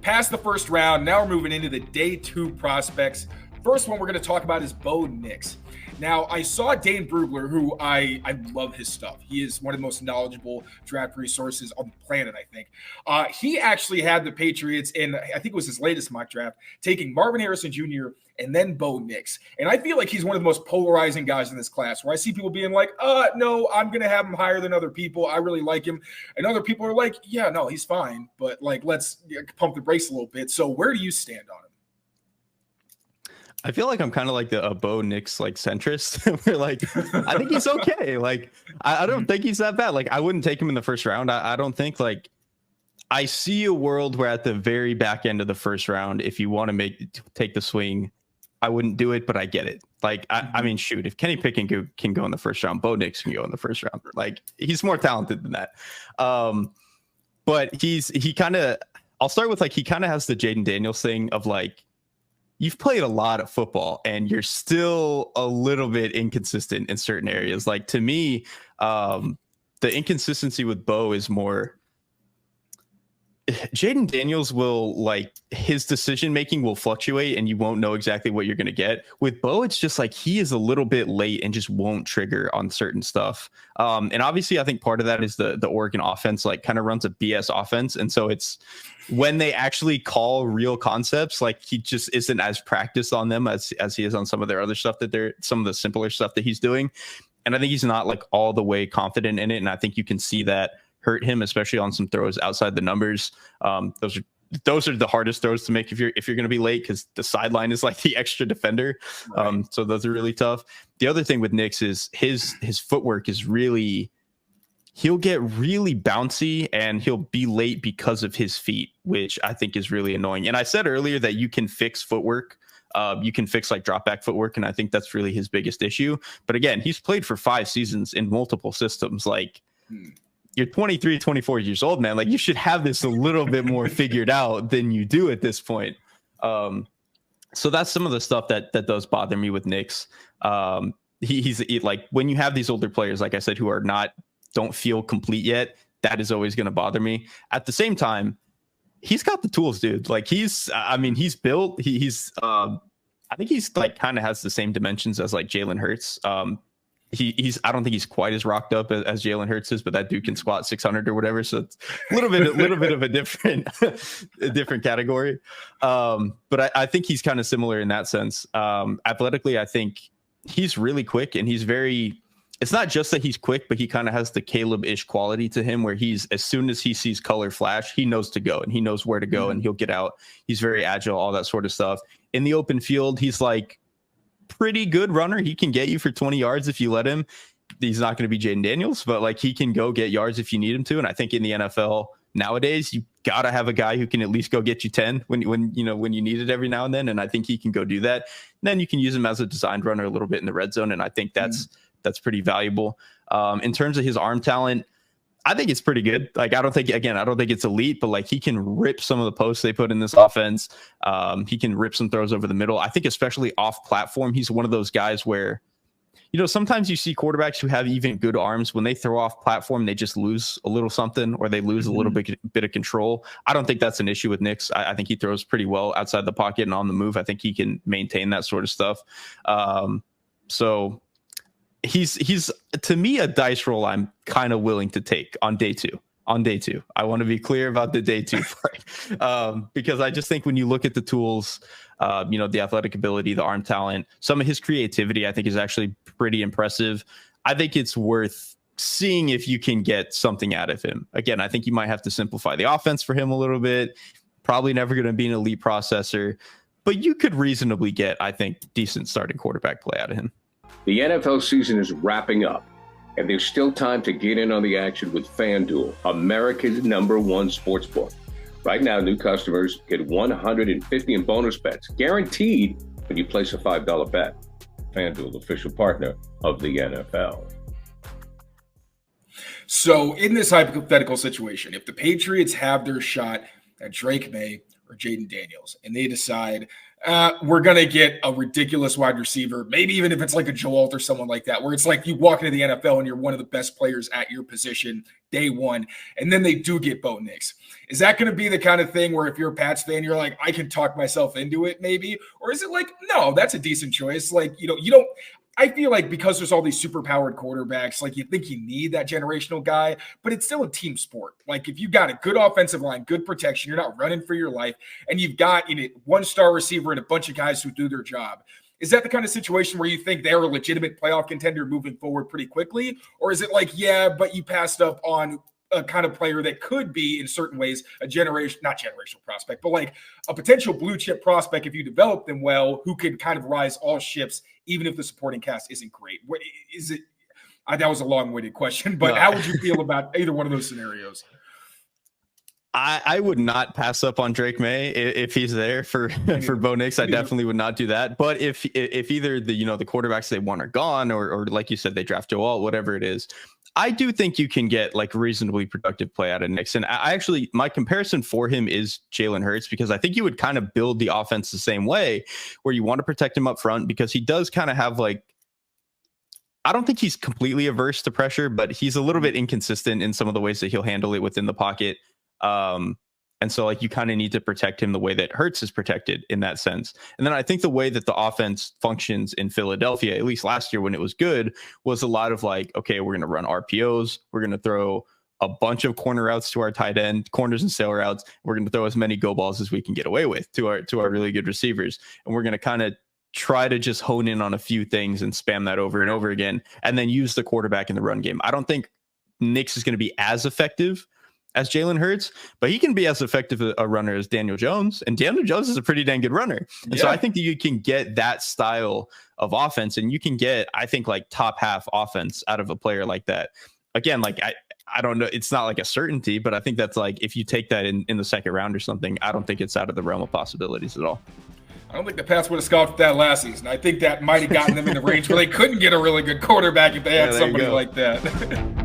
past the first round. Now we're moving into the day 2 prospects. First one we're going to talk about is Bo Nix. Now, I saw Dane Brugler, who I love his stuff. He is one of the most knowledgeable draft resources on the planet, I think. He actually had the Patriots in, I think it was his latest mock draft, taking Marvin Harrison Jr. and then Bo Nix. And I feel like he's one of the most polarizing guys in this class, where I see people being like, no, I'm going to have him higher than other people. I really like him. And other people are like, yeah, no, he's fine. But, like, let's pump the brakes a little bit. So where do you stand on him? I feel like I'm kind of like a Bo Nix like centrist. Where like I think he's okay. Like I don't think he's that bad. Like I wouldn't take him in the first round. I don't think like I see a world where at the very back end of the first round, if you want to take the swing, I wouldn't do it, but I get it. Like I mean, shoot, if Kenny Pickett can go in the first round, Bo Nix can go in the first round. Like he's more talented than that. But he kind of. I'll start with like he kind of has the Jaden Daniels thing of like. You've played a lot of football and you're still a little bit inconsistent in certain areas. Like to me, the inconsistency with Bo is more Jaden Daniels will like his decision making will fluctuate and you won't know exactly what you're going to get. With Bo, it's just like he is a little bit late and just won't trigger on certain stuff. And obviously, I think part of that is the Oregon offense like kind of runs a BS offense. And so it's when they actually call real concepts, like he just isn't as practiced on them as he is on some of their other stuff some of the simpler stuff that he's doing. And I think he's not like all the way confident in it. And I think you can see that hurt him, especially on some throws outside the numbers. Those are the hardest throws to make if you're going to be late, because the sideline is like the extra defender. Right. So those are really tough. The other thing with Nix is his footwork is really, he'll get really bouncy and he'll be late because of his feet, which I think is really annoying. And I said earlier that you can fix footwork. You can fix like drop back footwork. And I think that's really his biggest issue. But again, he's played for 5 seasons in multiple systems. Like, you're 23, 24 years old, man. Like you should have this a little bit more figured out than you do at this point. So that's some of the stuff that does bother me with Nix. He's like when you have these older players, like I said, who don't feel complete yet, that is always going to bother me. At the same time, he's got the tools, dude. Like he's built. I think he's like kind of has the same dimensions as like Jalen Hurts. I don't think he's quite as rocked up as Jalen Hurts is, but that dude can squat 600 or whatever. So it's a little bit of a different category. But I think he's kind of similar in that sense. Athletically, I think he's really quick and it's not just that he's quick, but he kind of has the Caleb-ish quality to him where as soon as he sees color flash, he knows to go and he knows where to go and he'll get out. He's very agile, all that sort of stuff. In the open field, he's like, pretty good runner. He can get you for 20 yards if you let him. He's not going to be Jaden Daniels, but like he can go get yards if you need him to. And I think in the NFL nowadays, you got to have a guy who can at least go get you 10 when you need it every now and then. And I think he can go do that. And then you can use him as a designed runner a little bit in the red zone. And I think that's pretty valuable. In terms of his arm talent, I think it's pretty good. Like, I don't think it's elite, but like he can rip some of the posts they put in this offense. He can rip some throws over the middle. I think especially off platform, he's one of those guys where, sometimes you see quarterbacks who have even good arms. When they throw off platform, they just lose a little something or they lose a little bit of control. I don't think that's an issue with Nix. I think he throws pretty well outside the pocket and on the move. I think he can maintain that sort of stuff. So he's to me a dice roll I'm kind of willing to take on day two. I want to be clear about the day 2 part because I just think when you look at the tools, the athletic ability, the arm talent, some of his creativity, I think is actually pretty impressive. I think it's worth seeing if you can get something out of him. Again, I think you might have to simplify the offense for him a little bit. Probably never going to be an elite processor, but you could reasonably get, I think, decent starting quarterback play out of him. The NFL season is wrapping up, and there's still time to get in on the action with FanDuel, America's #1 sportsbook. Right now, new customers get $150 in bonus bets, guaranteed when you place a $5 bet. FanDuel, official partner of the NFL. So in this hypothetical situation, if the Patriots have their shot at Drake May or Jaden Daniels, and they decide we're going to get a ridiculous wide receiver, maybe even if it's like a Joel or someone like that, where it's like you walk into the NFL and you're one of the best players at your position day one, and then they do get Bo Nix. Is that going to be the kind of thing where if you're a Pats fan, you're like, I can talk myself into it maybe? Or is it like, no, that's a decent choice? Like, you don't, I feel like because there's all these super powered quarterbacks, like you think you need that generational guy, but it's still a team sport. Like if you've got a good offensive line, good protection, you're not running for your life, and you've got one-star receiver and a bunch of guys who do their job. Is that the kind of situation where you think they're a legitimate playoff contender moving forward pretty quickly? Or is it like, yeah, but you passed up on a kind of player that could be in certain ways a not generational prospect, but like a potential blue chip prospect if you develop them well, who could kind of rise all ships, even if the supporting cast isn't great? What is it? That was a long-winded question, but how would you feel about either one of those scenarios? I would not pass up on Drake May if he's there for Bo Nix. I definitely would not do that. But if either the quarterbacks they want are gone, or like you said, they draft Joe Alt, whatever it is, I do think you can get like reasonably productive play out of Nix. And I actually, my comparison for him is Jalen Hurts, because I think you would kind of build the offense the same way, where you want to protect him up front, because he does kind of have like, I don't think he's completely averse to pressure, but he's a little bit inconsistent in some of the ways that he'll handle it within the pocket. And so like you kind of need to protect him the way that Hurts is protected in that sense. And then I think the way that the offense functions in Philadelphia, at least last year when it was good, was a lot of like, okay, we're going to run RPOs. We're going to throw a bunch of corner routes to our tight end, corners and sail routes. We're going to throw as many go balls as we can get away with to our really good receivers. And we're going to kind of try to just hone in on a few things and spam that over and over again, and then use the quarterback in the run game. I don't think Nix is going to be as effective as Jalen Hurts, but he can be as effective a runner as Daniel Jones, and Daniel Jones is a pretty dang good runner. And so I think that you can get that style of offense, and you can get, I think, like top half offense out of a player like that. Again, like I don't know, it's not like a certainty, but I think that's like, if you take that in the second round or something, I don't think it's out of the realm of possibilities at all. I don't think the Pats would have scoffed at that last season. I think that might have gotten them in the range where they couldn't get a really good quarterback if they had somebody like that.